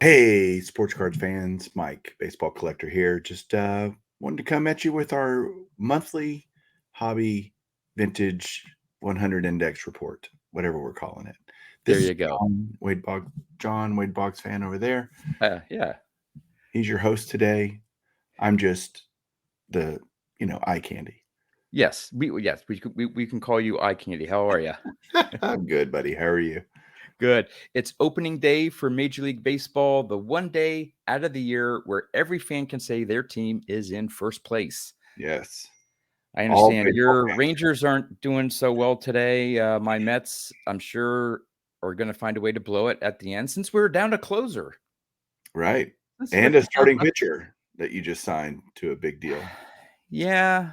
Hey, sports cards fans, Mike, baseball collector here. Just wanted to come at you with our monthly hobby vintage 100 index report, whatever we're calling it. There This is you go. John Wade Boggs fan over there. Yeah. He's your host today. I'm just the eye candy. Yes. We can call you Eye Candy. How are you? I'm good, buddy. How are you? Good. It's opening day for Major League Baseball, the one day out of the year where every fan can say their team is in first place. Yes. I All understand baseball your fans. Rangers aren't doing so well today. My Mets, I'm sure, are going to find a way to blow it at the end since we're down to closer. Right. That's And what. a starting pitcher that you just signed to a big deal. Yeah.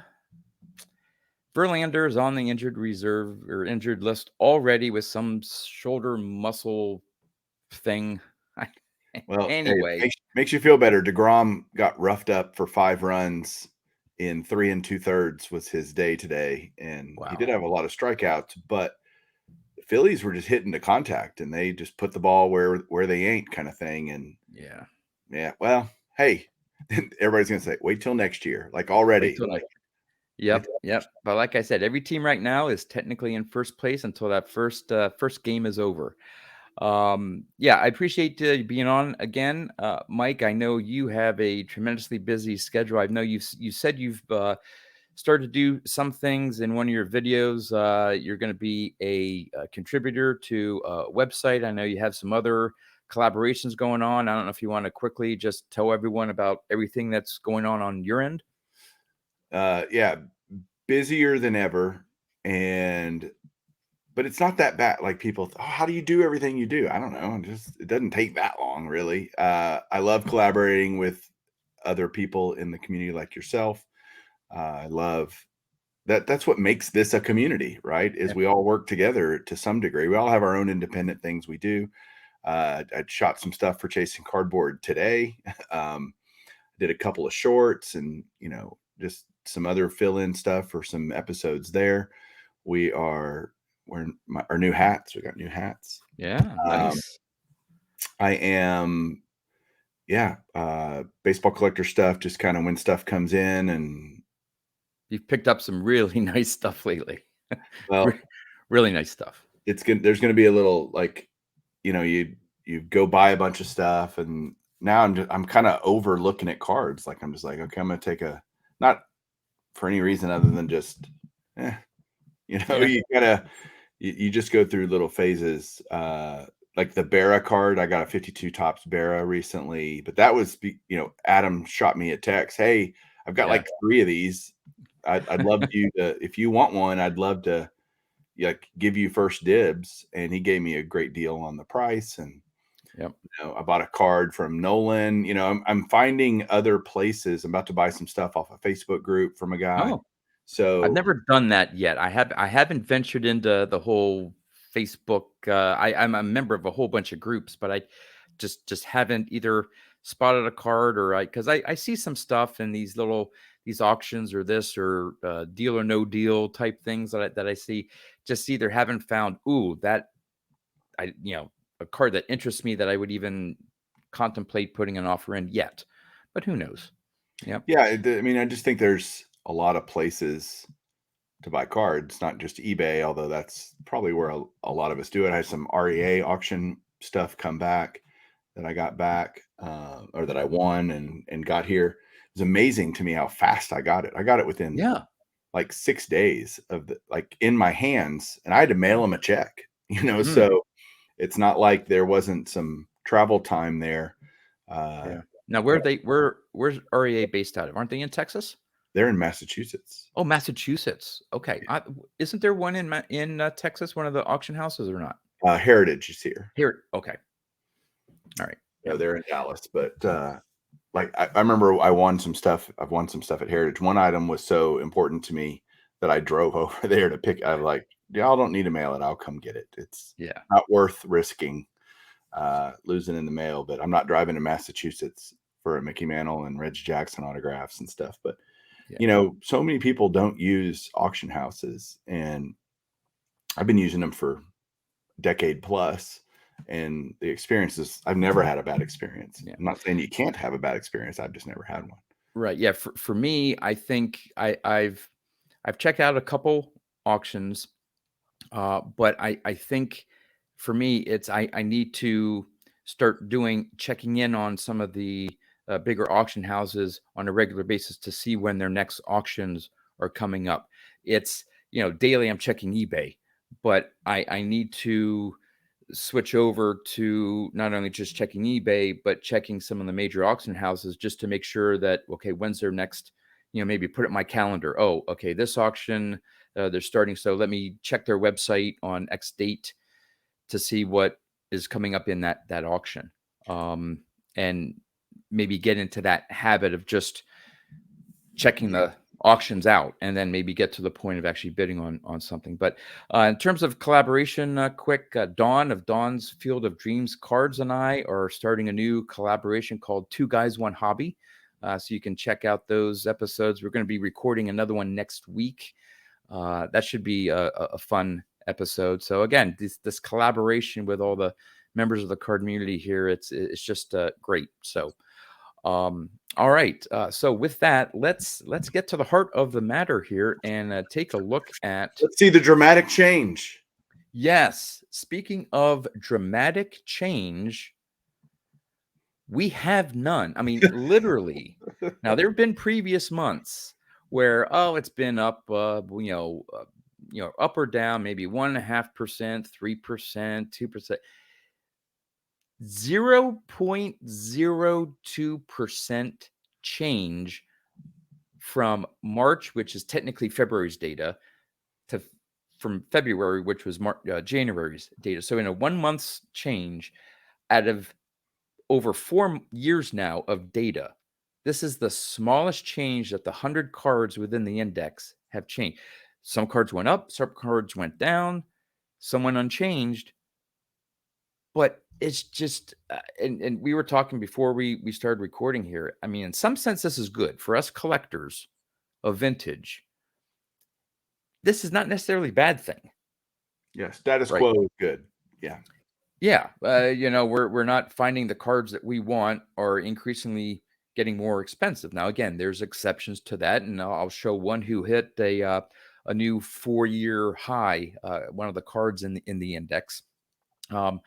Verlander is on the injured reserve or injured list already with some shoulder muscle thing. Well, hey, Anyway, makes you feel better. DeGrom got roughed up for 5 runs in 3 2/3 was his day today, and he did wow. have a lot of strikeouts, but the Phillies were just hitting the contact, and they just put the ball where they ain't kinda thing, and Yeah. yeah, well, hey, everybody's gonna say, "Wait till next year," like, Wait already, till like, next. wait Yep. till Yep. But like I said, every team right now is technically in first place until that first game is over. Yeah, I appreciate you being on again, Mike. I know you have a tremendously busy schedule. I know you said you've started to do some things in one of your videos. You're going to be a contributor to a website. I know you have some other collaborations going on. I don't know if you want to quickly just tell everyone about everything that's going on your end. Yeah, busier than ever, and but it's not that bad. Like people, oh, how do you do everything you do? I don't know. It doesn't take that long, really. I love collaborating with other people in the community like yourself. I love that. That's what makes this a community, right? Is Yeah. we all work together to some degree. We all have our own independent things we do. I shot some stuff for Chasing Cardboard today. Did a couple of shorts and just some other fill-in stuff for some episodes there. We are wearing our new hats. We got new hats. Yeah. Um, Nice. I am, yeah, baseball collector stuff. Just kind of when stuff comes in, and You've picked up some really nice stuff lately. well, Really nice stuff. it's good. There's going to be a little like, you go buy a bunch of stuff, and now I'm kind of over looking at cards. Like I'm just like, okay, I'm going to take a not for any reason other than just, eh, Yeah. you gotta you just go through little phases. Like the Barra card, I got a 52 tops Barra recently, but that was Adam shot me a text. Hey, I've got Yeah. like 3 of these. I'd love you to, if you want one, I'd love to give you first dibs. And he gave me a great deal on the price. And Yep. I bought a card from Nolan. I'm finding other places. I'm about to buy some stuff off a Facebook group from a guy. Oh, I've So never done that yet. I haven't ventured into the whole Facebook. I'm a member of a whole bunch of groups, but I just haven't either spotted a card or I see some stuff in these auctions or this or deal or no deal type things that I see. Just either haven't found that a card that interests me that I would even contemplate putting an offer in yet. But who knows? Yep. yeah, I mean, I just think there's a lot of places to buy cards, not just eBay, although that's probably where a lot of us do it. I had some REA auction stuff come back that I got back, or that I won and got here. It was amazing to me how fast I got it. I got it within Yeah. like 6 days of in my hands, and I had to mail him a check. Mm, So it's not like there wasn't some travel time there. Uh, yeah. Now, but where's REA based out of? Aren't they in Texas? they're in Massachusetts. Oh, Massachusetts. Okay. Isn't there one in Texas, one of the auction houses or not? Heritage is here. Here. Okay. All right. Yep. They're in Dallas, but like I remember I won some stuff. I've won some stuff at Heritage. One item was so important to me that I drove over there to pick. I'm like, y'all don't need to mail it. I'll come get it. It's Yeah. not worth risking losing in the mail. But I'm not driving to Massachusetts for a Mickey Mantle and Reg Jackson autographs and stuff. But Yeah. so many people don't use auction houses, and I've been using them for a decade plus. and the experiences. I've never had a bad experience. Yeah. I'm not saying you can't have a bad experience. I've just never had one. Right. Yeah. For me, I think I've checked out a couple auctions, but I think for me, it's I need to start doing checking in on some of the bigger auction houses on a regular basis to see when their next auctions are coming up. It's daily I'm checking eBay, but I need to switch over to not only just checking eBay, but checking some of the major auction houses just to make sure that, okay, when's their next, maybe put it in my calendar. Oh, okay, this auction, they're starting. So let me check their website on X date to see what is coming up in that auction. Um, and maybe get into that habit of just checking Yeah. the auctions out and then maybe get to the point of actually bidding on something. But in terms of collaboration, quick, Dawn of Dawn's Field of Dreams Cards and I are starting a new collaboration called Two Guys, One Hobby. So you can check out those episodes. We're going to be recording another one next week. That should be a fun episode. So again, this collaboration with all the members of the card community here, it's just great. So all right. So with that, let's get to the heart of the matter here and take a look at. Let's see the dramatic change. Yes. Speaking of dramatic change, we have none. I mean, literally. Now there have been previous months where it's been up, up or down, maybe 1.5%, 3%, 2%. 0.02% change from March, which is technically February's data, to from February, which was January's data. So in a 1 month's change out of over 4 years now of data, this is the smallest change that the 100 cards within the index have changed. Some cards went up, some cards went down, some went unchanged. But it's just, and we were talking before we started recording here. I mean, in some sense, this is good for us collectors of vintage. This is not necessarily a bad thing, Yeah, status right? quo is good. Yeah. Yeah, we're not finding the cards that we want are increasingly getting more expensive. Now, again, there's exceptions to that, and I'll show one who hit a new 4-year high. One of the cards in the index. Um,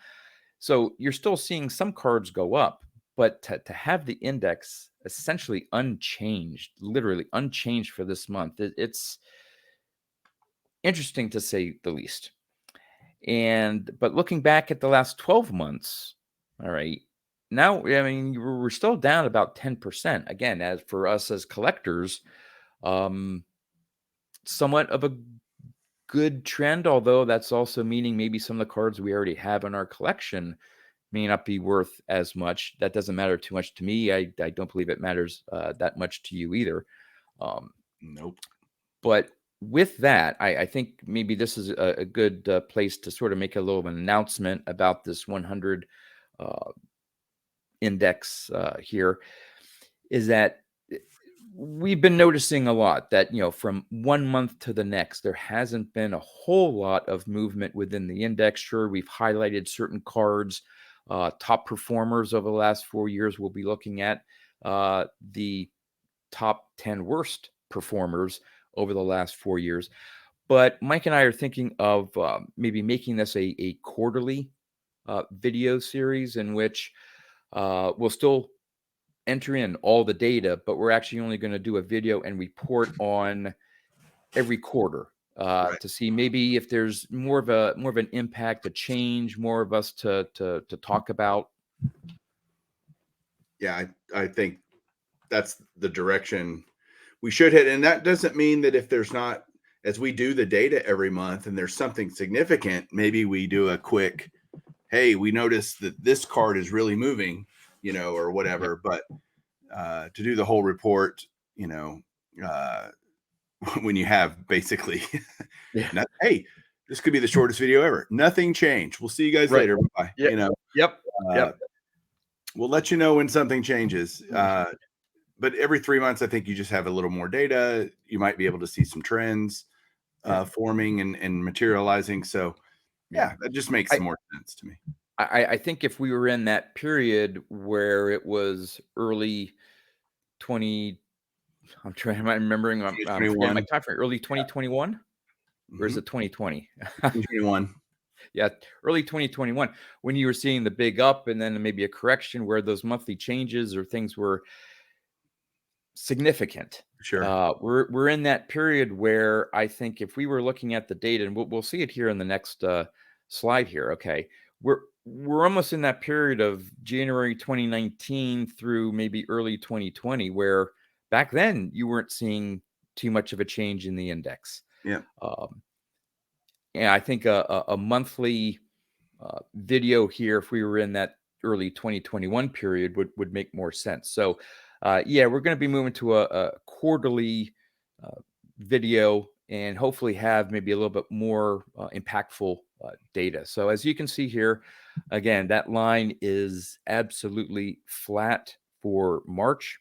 So you're still seeing some cards go up, but to have the index essentially unchanged, literally unchanged for this month, it's interesting to say the least. But looking back at the last 12 months, all right, now I mean we're still down about 10%. Again, as for us as collectors, um, somewhat of a good trend, although that's also meaning maybe some of the cards we already have in our collection may not be worth as much. That doesn't matter too much to me. I don't believe it matters that much to you either. Um, Nope. but with that, I think maybe this is a good place to sort of make a little of an announcement about this 100 uh, index here. Is that we've been noticing a lot that from 1 month to the next there hasn't been a whole lot of movement within the index. Sure, we've highlighted certain cards, top performers over the last 4 years. We'll be looking at the top 10 worst performers over the last 4 years. But Mike and I are thinking of maybe making this a quarterly video series in which we'll still enter in all the data, but we're actually only going to do a video and report on every quarter Right. to see maybe if there's more of an impact, a change, more of us to talk about. Yeah, I think that's the direction we should hit. And that doesn't mean that if there's not, as we do the data every month and there's something significant, maybe we do a quick, hey, we noticed that this card is really moving, or Yeah, whatever. But to do the whole report, you know, uh, when you have basically, yeah, not, hey, this could be the shortest video ever. Nothing changed. We'll see you guys right. later. Bye. Yeah, yep, Uh, yep. we'll let you know when something changes. Mm. But every 3 months, I think you just have a little more data. You might be able to see some trends Yeah, forming and materializing. So, yeah. yeah, that just makes I some more sense to me. I think if we were in that period where it was early 20, am I remembering? I'm forgetting my 2021. time frame. Early 2021, or is Mhm. it 2020? 2021. Yeah, early 2021, when you were seeing the big up and then maybe a correction where those monthly changes or things were significant. Sure. We're in that period where I think if we were looking at the data, and we'll see it here in the next slide here. Okay, we're almost in that period of January 2019 through maybe early 2020, where back then you weren't seeing too much of a change in the index. Yeah. Um, and I think a monthly video here, if we were in that early 2021 period, would make more sense. So, yeah, we're going to be moving to a quarterly uh, video and hopefully have maybe a little bit more impactful data. So, as you can see here, again, that line is absolutely flat for March.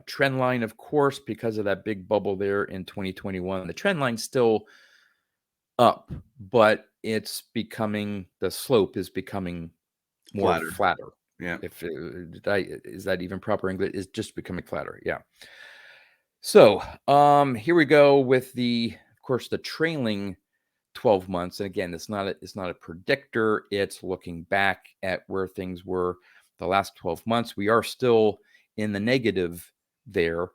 Trend line, of course, because of that big bubble there in 2021, the trend line's still up, but the slope is becoming more Flatter. flatter. Yeah. If is that even proper English? It's just becoming flatter. Yeah. So here we go with of course, the trailing 12 months. And again, it's not a predictor. It's looking back at where things were the last 12 months. We are still in the negative there,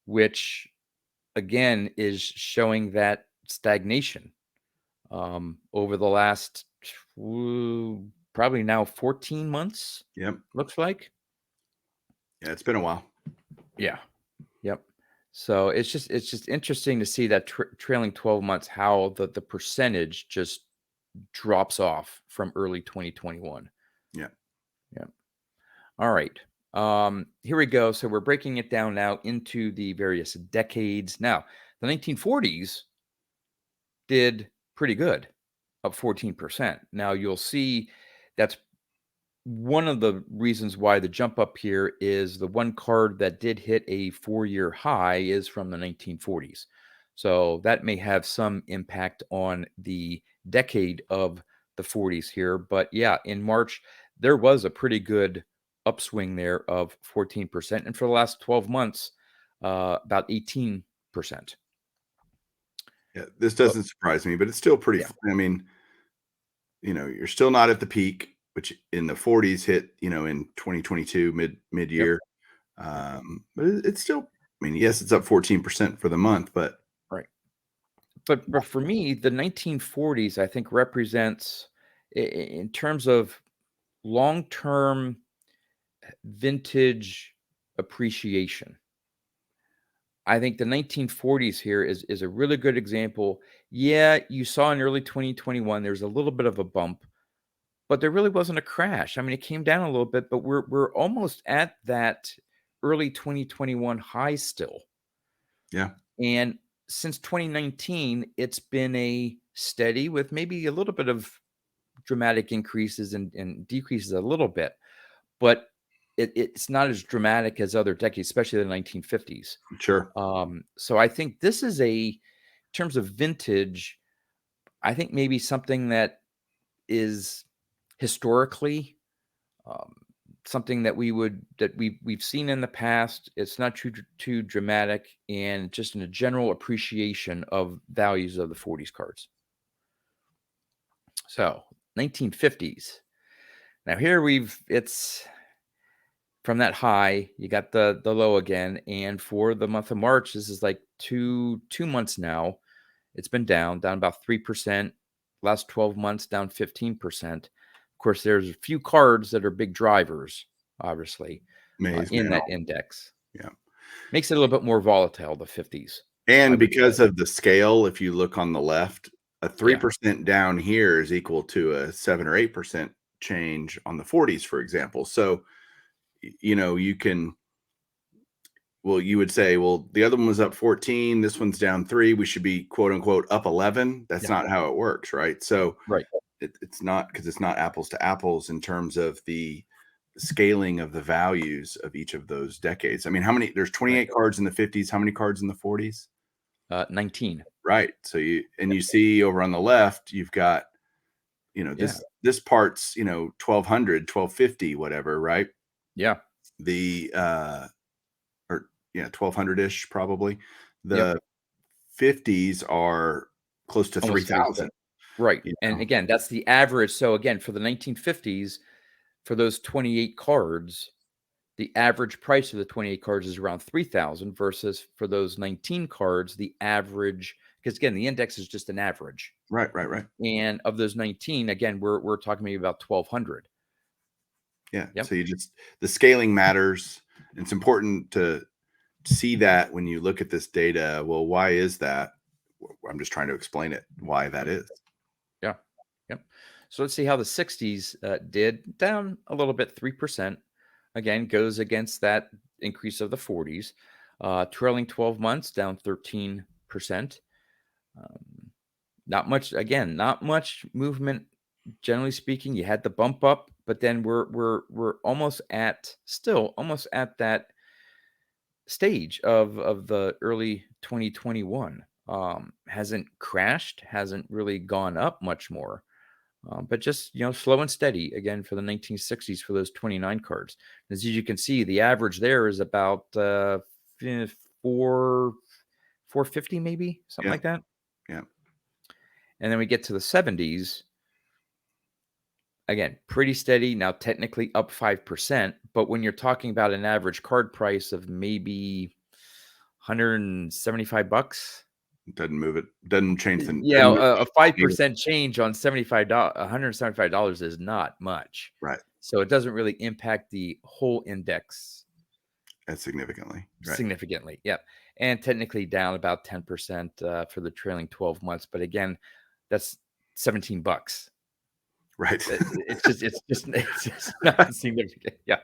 which again is showing that stagnation over the last probably now 14 months, Yep. looks like. Yeah, it's been a while. Yeah. Yep. So it's just interesting to see that trailing 12 months, how the percentage just drops off from early 2021. Yeah. Yeah. All right. Here we go. So we're breaking it down now into the various decades. Now, the 1940s did pretty good, up 14%. Now you'll see that's one of the reasons why the jump up here is the one card that did hit a 4-year high is from the 1940s. So that may have some impact on the decade of the 40s here. But yeah, in March, there was a pretty good upswing there of 14%. And for the last 12 months, about 18%. Yeah. This So doesn't surprise me, but it's still pretty. yeah, I mean, you're still not at the peak, which in the 40s hit, in 2022 mid yep, year. yep, But it's still. I mean, yes, it's up 14% for the month, but right. But for me, the 1940s, I think, represents in terms of long-term vintage appreciation. I think the 1940s here is a really good example. Yeah, you saw in early 2021 there's a little bit of a bump, but there really wasn't a crash. I mean, it came down a little bit, but we're almost at that early 2021 high still. yeah, And since 2019, it's been a steady with maybe a little bit of dramatic increases and decreases a little bit, but it's not as dramatic as other decades, especially the 1950s. sure. So I think this is in terms of vintage, I think maybe something that is historically um, something that we've seen in the past. It's not too dramatic, and just in a general appreciation of values of the 40s cards. So 1950s. Now here it's from that high, you got the low again, and for the month of March, this is like two months now. It's been down about 3%. Last 12 months, down 15%. Of course, there's a few cards that are big drivers, obviously, Maze in now. that index. Yeah. Makes it a little bit more volatile, the 50s, I And would say. because of the scale, if you look on the left, a Yeah, 3% down here is equal to a 7 or 8% change on the 40s, for example. So, you can, well, you would say, well, the other one was up 14, this one's down 3, we should be quote unquote up 11. That's yeah, not how it works, right? So, right, it's not, because it's not apples to apples in terms of the scaling of the values of each of those decades. I mean, there's right. 28 cards in the 50s, how many cards in the 40s? 19. Right. So you see over on the left, you've got, Yeah, this part's, 1200, 1250, whatever, right? Yeah. The or yeah, 1200-ish probably. Yep. The 50s are close to Almost 3,000. 3000, Right. you And know? again, that's the average. So again, for the 1950s, for those 28 cards, the average price of the 28 cards is around 3,000 versus for those 19 cards, the average, because again, the index is just an average. Right, right, right. And of those 19, again, we're talking maybe about 1,200. Yeah, Yep. so you just the scaling matters. It's important to see that when you look at this data. Well, why is that? I'm just trying to explain it, why that is. Yeah. Yep. So let's see how the 60s did. Down a little bit, 3%. Again, goes against that increase of the 40s. Trailing 12 months, down 13%. Um, not much, again, not much movement. Generally speaking, you had the bump up, but then we're almost at still almost at that stage of the early 2021. Hasn't crashed, hasn't really gone up much more. But just slow and steady again for the 1960s for those 29 cards. As you can see, the average there is about four 450 maybe something Yeah, like that. yeah, And then we get to the 70s. Again, pretty steady. Now technically up 5%, but when you're talking about an average card price of maybe $175, it doesn't move it, doesn't change the yeah, doesn't move a the needle. 5% change on $175 is not much. Right, So it doesn't really impact the whole index that's significantly, right, significantly. Yep. And technically down about 10% for the trailing 12 months. But again, that's $17. right. It's just not significant. Yeah.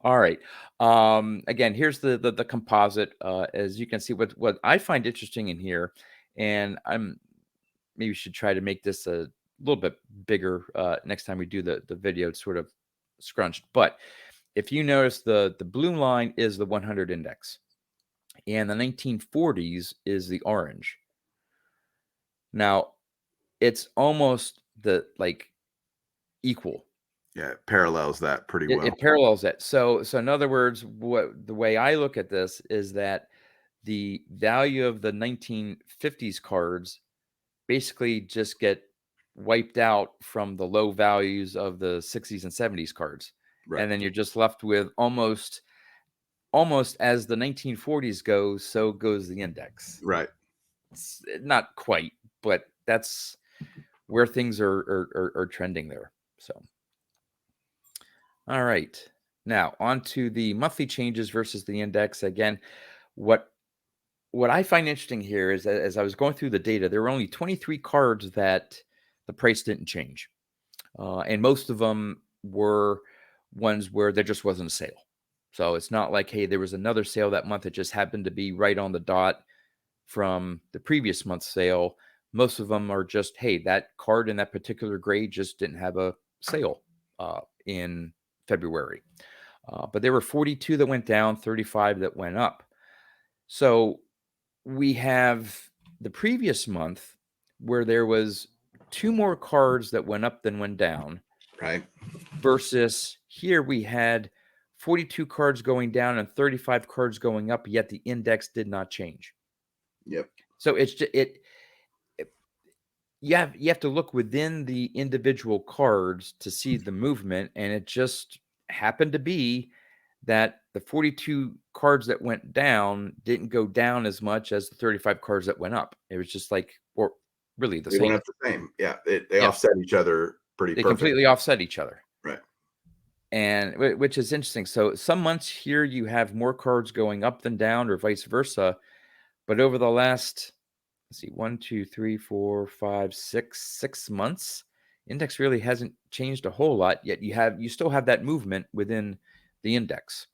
All right. Again, here's the composite. As you can see, what I find interesting in here, and I'm maybe should try to make this a little bit bigger next time we do the video. It's sort of scrunched, but if you notice, the blue line is the 100 index, and the 1940s is the orange. Now, it's almost the like equal. Yeah, it parallels that pretty It well. parallels it. So in other words, what the way I look at this is that the value of the 1950s cards basically just get wiped out from the low values of the 60s and 70s cards. Right, And then you're just left with almost as the 1940s go, so goes the index. right. Not quite, but that's where things are trending there. So, all right. Now, on to the monthly changes versus the index. Again, what what I find interesting here is that as I was going through the data, there were only 23 cards that the price didn't change. And most of them were ones where there just wasn't a sale. So it's not like, hey, there was another sale that month. It just happened to be right on the dot from the previous month's sale. Most of them are just, hey, that card in that particular grade just didn't have a sale in February. But there were 42 that went down, 35 that went up. So we have the previous month where there was two more cards that went up than went down Right. versus here we had 42 cards going down and 35 cards going up, yet the index did not change. Yep. So it's just, you have to look within the individual cards to see the movement, and it just happened to be that the 42 cards that went down didn't go down as much as the 35 cards that went up. It was just like, or really the They went same. up the same. Yeah, they Yep. offset each other pretty They perfect. completely offset each other. Right. And which is interesting. So some months here you have more cards going up than down, or vice versa. But over the last, let's see, 1, 2, 3, 4, 5, 6 months, index really hasn't changed a whole lot. Yet you still have that movement within the index.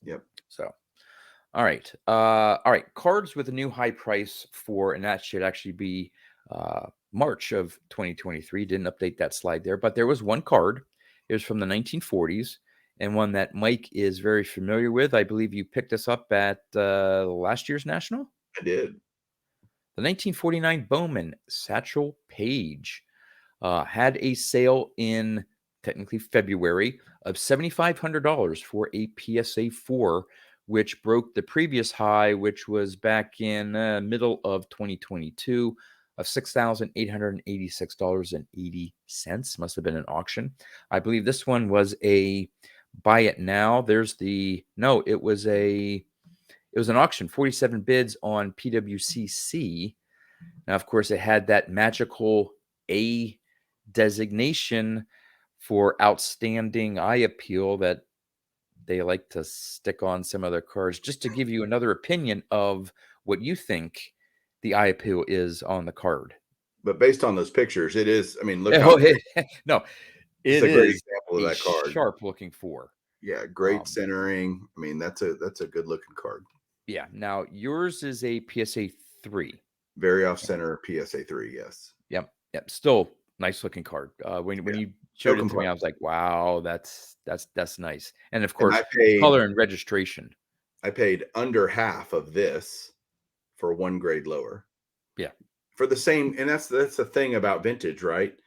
Yep. So, all right, cards with a new high price for, and that should actually be March of 2023. Didn't update that slide there, but there was one card. It was from the 1940s, and one that Mike is very familiar with. I believe you picked us up at last year's National. I did. The 1949 Bowman Satchel Paige. had a sale in technically February of $7,500 for a PSA 4, which broke the previous high, which was back in middle of 2022 of $6,886.80. Must have been an auction. I believe this one was a buy it now. It was an auction, 47 bids on PWCC. Now, of course, it had that magical A designation for outstanding eye appeal that they like to stick on some other cards, just to give you another opinion of what you think the eye appeal is on the card. But based on those pictures, it is. I mean, look how Oh, no, this is it a great is example of a that card. sharp looking 4. Yeah, great centering. I mean, that's a good looking card. Yeah. Now yours is a PSA 3. Very off center PSA 3. Yes. Yep. Yep. Still nice looking card. When Yeah. you No showed it to me, I was complaints. like, wow, that's nice. And of And course, color and registration. I paid under half of this for one grade lower Yeah. for the same. And that's the thing about vintage, right?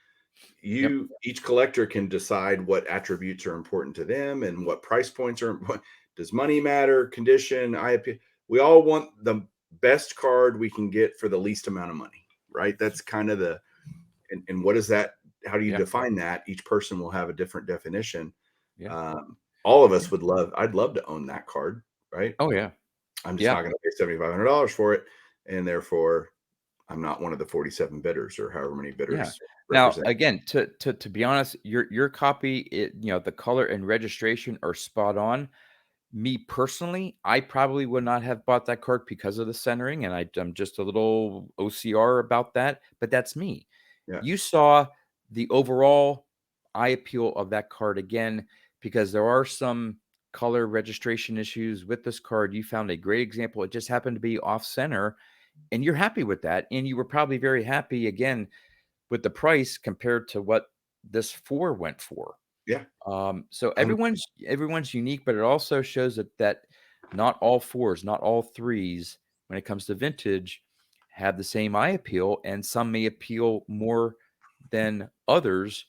Yep. Each collector can decide what attributes are important to them and what price points are important. Does money matter? Condition, we all want the best card we can get for the least amount of money, right? That's kind of and what is that? How do you Yeah. define that? Each person will have a different definition. Yeah. All of us I'd love to own that card, right? Oh yeah. I'm just Yeah. not going to pay $7,500 for it. And therefore, I'm not one of the 47 bidders or however many Yeah. bidders Now, represent. again, to be honest, your copy, the color and registration are spot on. Me personally, I probably would not have bought that card because of the centering, and I'm just a little OCR about that, but that's me. Yeah. You saw the overall eye appeal of that card again, because there are some color registration issues with this card. You found a great example. It just happened to be off center, and you're happy with that. And you were probably very happy again with the price compared to what this 4 went for. Yeah. So I'm everyone's unique, but it also shows that not all 4s, not all 3s, when it comes to vintage, have the same eye appeal, and some may appeal more than others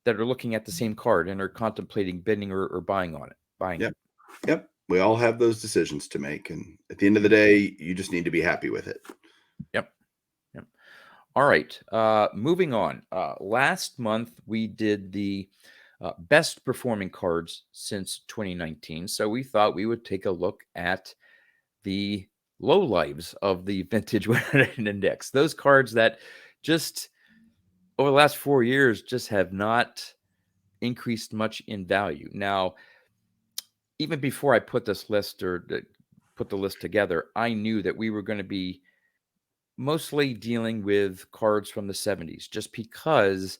that are looking at the same card and are contemplating bidding or buying Yep. it. Yep. We all have those decisions to make. And at the end of the day, you just need to be happy with it. Yep. Yep. All right. Moving on. Last month we did the best performing cards since 2019. So we thought we would take a look at the low lives of the vintage 100 index. Those cards that just over the last 4 years just have not increased much in value. Now, even before I put this list put the list together, I knew that we were going to be mostly dealing with cards from the 70s just because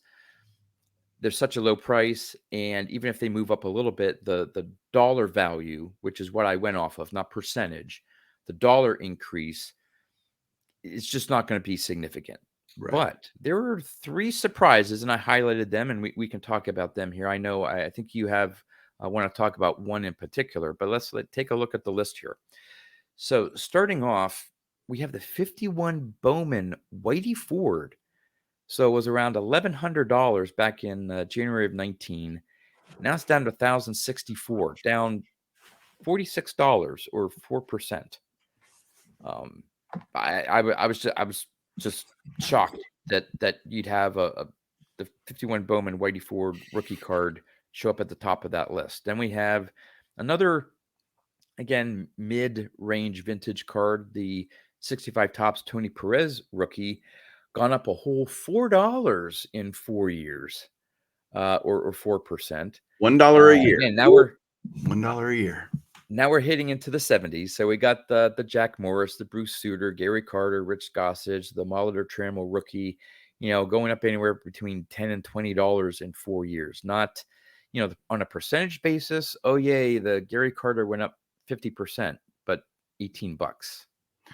there's such a low price, and even if they move up a little bit, the dollar value, which is what I went off of, not percentage, the dollar increase, it's just not going to be significant. Right. But there were 3 surprises, and I highlighted them, and we can talk about them here. I know I think you have want to talk about one in particular, but take a look at the list here. So starting off, we have the 51 Bowman Whitey Ford. So it was around $1,100 back in January of 19. Now it's down to 1,064, down $46 or 4%. Um, I was just shocked that you'd have the 51 Bowman Whitey Ford rookie card show up at the top of that list. Then we have another, again, mid-range vintage card, the 65 Tops Tony Perez rookie, gone up a whole $4 in 4 years, or 4%. $1 a year. Again, $1 a year. now we're hitting into the 70s. So we got the Jack Morris, the Bruce Sutter, Gary Carter, Rich Gossage, the Molitor Trammell rookie, going up anywhere between $10 and $20 in 4 years. Not, on a percentage basis, oh yay, the Gary Carter went up 50%, but $18,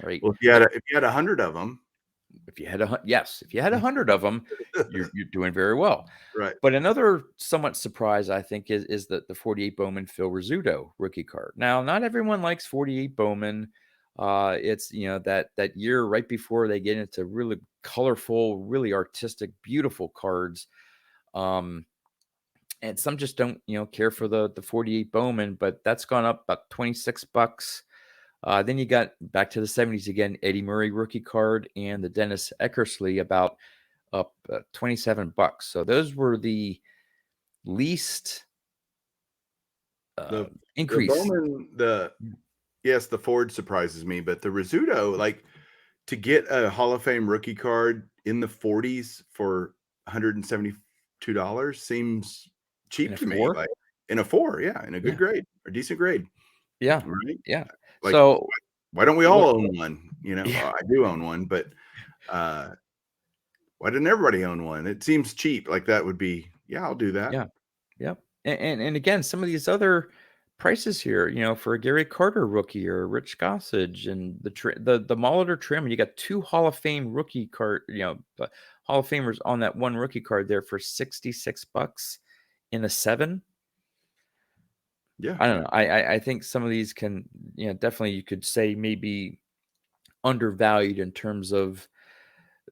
right? Well, if you had 100 of them, If you had if you had 100 of them, you're doing very well. right. But another somewhat surprise, I think, is the 48 Bowman Phil Rizzuto rookie card. Now, not everyone likes 48 Bowman. It's that year right before they get into really colorful, really artistic, beautiful cards. Um, and some just don't care for the 48 Bowman, but that's gone up about $26. Then you got back to the 70s again, Eddie Murray rookie card and the Dennis Eckersley about up $27. So those were the least The the increase. Bowman, yes, the Ford surprises me, but the Rizzuto, like, to get a Hall of Fame rookie card in the 40s for $172 seems In cheap a to me, four. like, in a 4, yeah, in a good Yeah, grade or decent grade, yeah, right? yeah. Like, So why don't we what? all own one, you know? Yeah, Well, I do own one, but, uh, why didn't everybody own one? It seems cheap, like, that would be, "Yeah, I'll do that." yeah. Yep. And again, some of these other prices here, for a Gary Carter rookie or a Rich Gossage and the Molitor trim, you got two Hall of Fame rookie card, the Hall of Famers on that one rookie card there for $66 in a 7. Yeah, I don't know. I think some of these can, definitely you could say maybe undervalued in terms of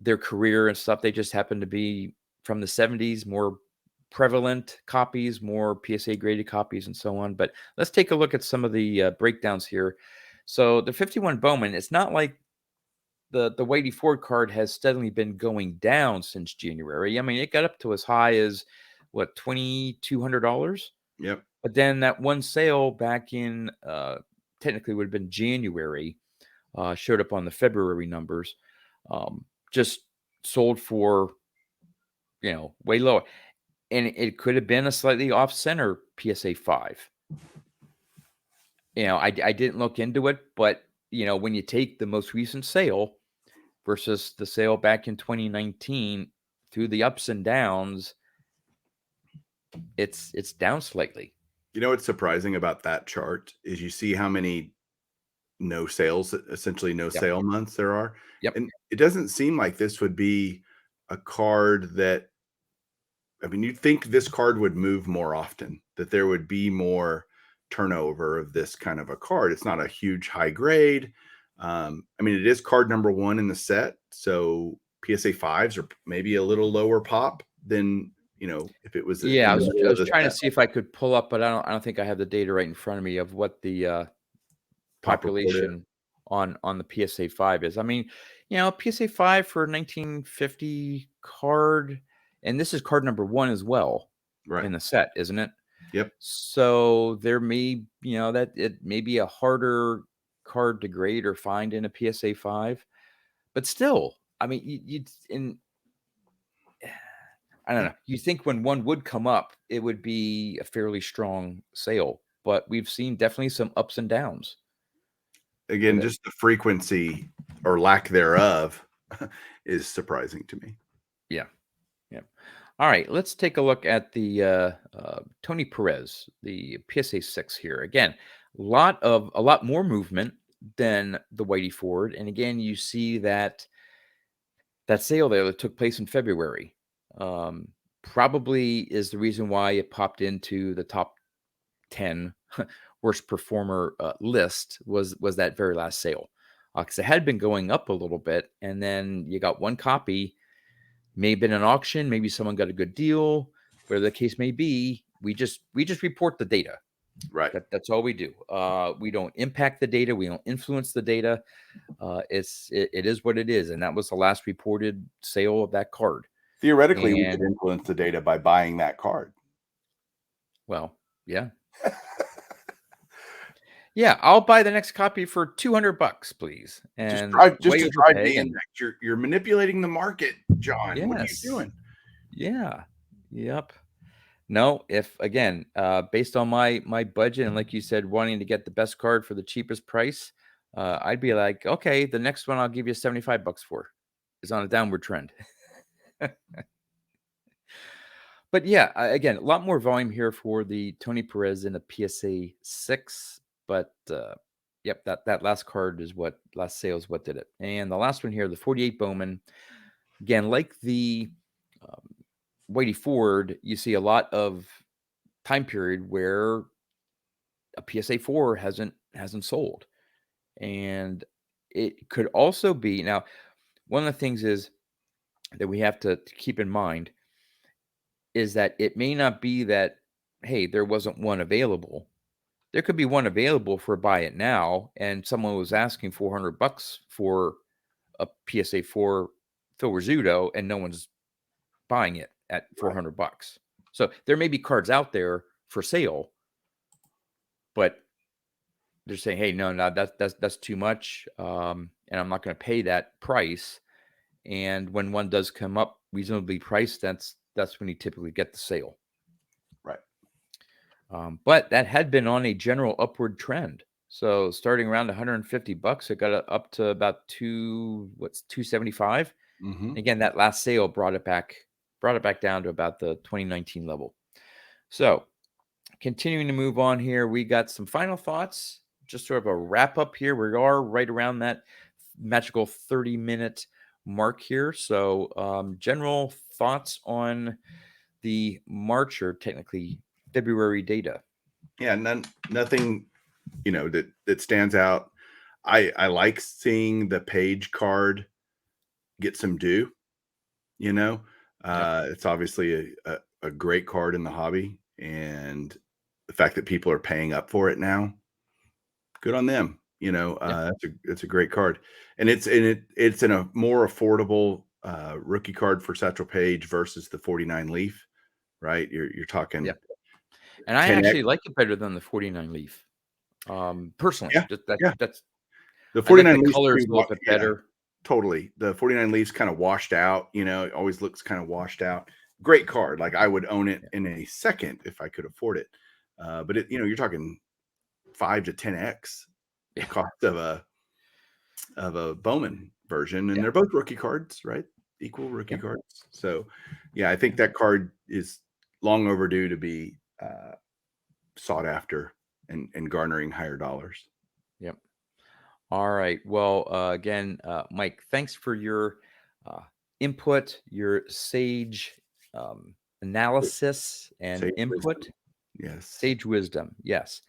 their career and stuff. They just happen to be from the 70s, more prevalent copies, more PSA graded copies, and so on. But let's take a look at some of the breakdowns here. So the 51 Bowman, it's not like the Whitey Ford card has steadily been going down since January. I mean, it got up to as high as what, $2,200, yep. but then that one sale back in technically would have been January, showed up on the February numbers. Just sold for way lower, and it could have been a slightly off center PSA 5. I didn't look into it, but when you take the most recent sale versus the sale back in 2019 through the ups and downs, it's down slightly. You know what's surprising about that chart is you see how many no sales, essentially no Yep. sale months there are, Yep. and it doesn't seem like this would be a card that, I mean, you'd think this card would move more often, that there would be more turnover of this kind of a card. It's not a huge high grade. I mean, it is card number 1 in the set, so PSA 5s are maybe a little lower pop than, if it was Yeah, in I the was middle I of was the trying to set, see if I could pull up, but I don't think I have the data right in front of me of what the pop report is. population on the PSA 5 is. I mean, PSA 5 for 1950 card, and this is card number 1 as well Right. in the set, isn't it? Yep. So there may, that it may be a harder card to grade or find in a PSA 5, but still, I mean, you'd in I don't know. You think when one would come up, it would be a fairly strong sale, but we've seen definitely some ups and downs with Again, it. just the frequency or lack thereof is surprising to me. Yeah. Yeah. All right, let's take a look at the Tony Perez, the PSA 6 here. Again, a lot more movement than the Whitey Ford, and again, you see that sale there that took place in February. Probably is the reason why it popped into the top 10 worst performer list was that very last sale, because it had been going up a little bit, and then you got one copy. May have been an auction, maybe someone got a good deal, whatever the case may be. We just report the data. Right. That's all we do. We don't impact the data. We don't influence the data. It is what it is, and that was the last reported sale of that card. Theoretically, we could And influence the data by buying that card. well, yeah, yeah. I'll buy the next copy for $200, please, and Just to wave or drive pay. the And index. You're manipulating the market, John. What are you yes, doing? yeah, yep. No, if again, based on my budget and like you said, wanting to get the best card for the cheapest price, I'd be like, okay, the next one I'll give you $75 for is on a downward trend. But yeah, again, a lot more volume here for the Tony Perez in a PSA 6. But yep, that last card is what last sale is what did it. And the last one here, the 48 Bowman, again, like the um, Whitey Ford, you see a lot of time period where a PSA 4 hasn't sold. And it could also be now, one of the things is that we have to keep in mind is that it may not be that, hey, there wasn't one available. There could be one available for buy it now, and someone was asking $400 for a PSA 4 Phil Rizzuto, and no one's buying it at Right. $400. So there may be cards out there for sale, but they're saying, "Hey, no, no, that's too much, and I'm not going to pay that price." And when one does come up reasonably priced, that's when you typically get the sale. Right. But that had been on a general upward trend. So starting around $150, it got up to about 275. Hmm. Again, that last sale brought it back down to about the 2019 level. So continuing to move on here, we got some final thoughts, just sort of a wrap up here. We are right around that magical 30-minute mark here. So general thoughts on the March, or technically February data. Yeah. Nothing, that stands out. I like seeing the page card get some due. You know, Yep. it's obviously a great card in the hobby, and the fact that people are paying up for it now, good on them. Yeah. It's a great card, and it's in a more affordable rookie card for Satchel Paige versus the 49 Leaf, right? You're talking Yep. And I 10x. actually like it better than the 49 leaf. Personally, Yeah, just yeah. that's The I like 49 the Leafs colors pretty. a little bit Yeah, better. totally. The 49 Leafs kind of washed out. It always looks kind of washed out. Great card. Like I would own it Yeah. in a second if I could afford it. But you're talking 5 to 10x the Yeah. cost of a Bowman version, and Yeah. they're both rookie cards, right? Equal rookie Yep. cards. So, yeah, I think Yeah. that card is long overdue to be sought after and garnering higher dollars. Yep. All right. Well, again, Mike, thanks for your uh, input, your sage analysis and Sage wisdom. input, Yes. sage wisdom. Yes.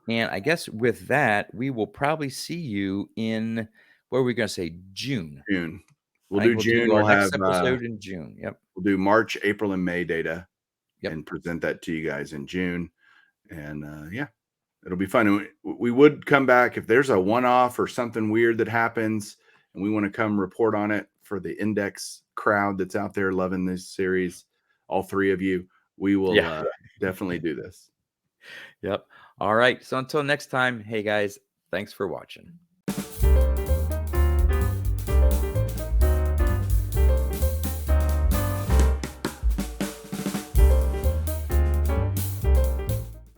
And I guess with that, we will probably see you in, what are we going to say, June. June. We'll I think do we'll June. do our next episode in June. Yep. We'll do March, April, and May data Yep. and present that to you guys in June. And yeah, it'll be fun. And we would come back if there's a one-off or something weird that happens, and we want to come report on it for the index crowd that's out there loving this series. All three of you, we will Yeah. definitely do this. Yep. All right. So until next time, hey guys, thanks for watching.